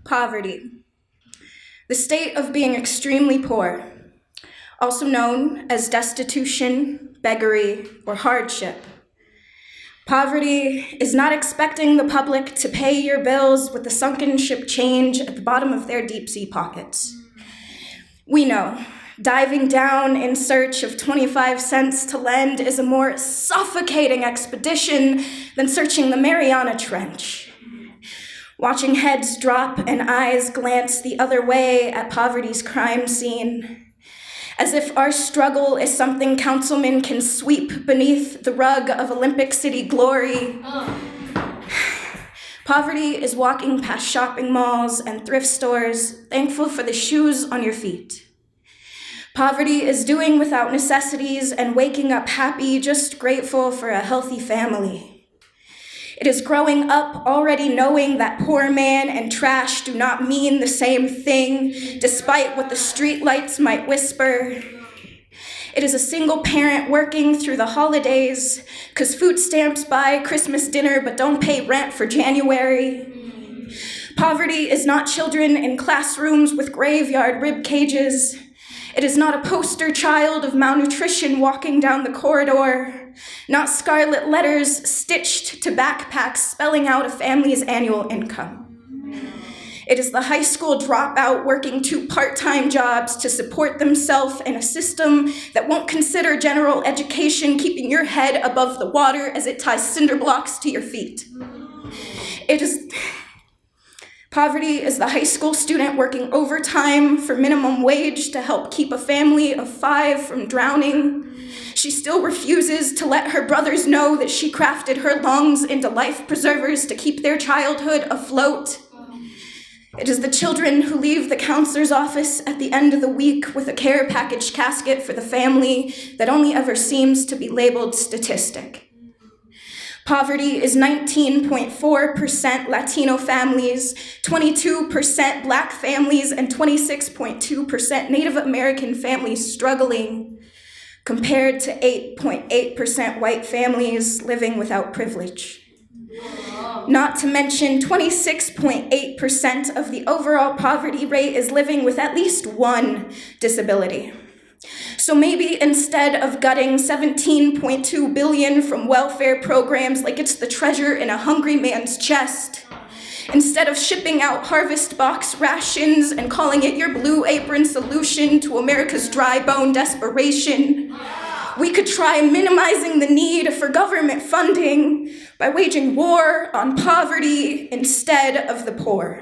Poverty, the state of being extremely poor, also known as destitution, beggary, or hardship. Poverty is not expecting the public to pay your bills with the sunken ship change at the bottom of their deep-sea pockets. We know diving down in search of 25 cents to lend is a more suffocating expedition than searching the Mariana Trench. Watching heads drop and eyes glance the other way at poverty's crime scene, as if our struggle is something councilmen can sweep beneath the rug of Olympic City glory. Poverty is walking past shopping malls and thrift stores, thankful for the shoes on your feet. Poverty is doing without necessities and waking up happy, just grateful for a healthy family. It is growing up already knowing that poor man and trash do not mean the same thing, despite what the streetlights might whisper. It is a single parent working through the holidays, 'cause food stamps buy Christmas dinner but don't pay rent for January. Poverty is not children in classrooms with graveyard rib cages. It is not a poster child of malnutrition walking down the corridor, not scarlet letters stitched to backpacks spelling out a family's annual income. It is the high school dropout working 2 part-time jobs to support themselves in a system that won't consider general education keeping your head above the water as it ties cinder blocks to your feet. Poverty is the high school student working overtime for minimum wage to help keep a family of 5 from drowning. She still refuses to let her brothers know that she crafted her lungs into life preservers to keep their childhood afloat. It is the children who leave the counselor's office at the end of the week with a care package casket for the family that only ever seems to be labeled statistic. Poverty is 19.4% Latino families, 22% Black families, and 26.2% Native American families struggling, compared to 8.8% white families living without privilege. Not to mention 26.8% of the overall poverty rate is living with at least one disability. So maybe instead of gutting $17.2 billion from welfare programs like it's the treasure in a hungry man's chest, instead of shipping out harvest box rations and calling it your blue apron solution to America's dry bone desperation, we could try minimizing the need for government funding by waging war on poverty instead of the poor.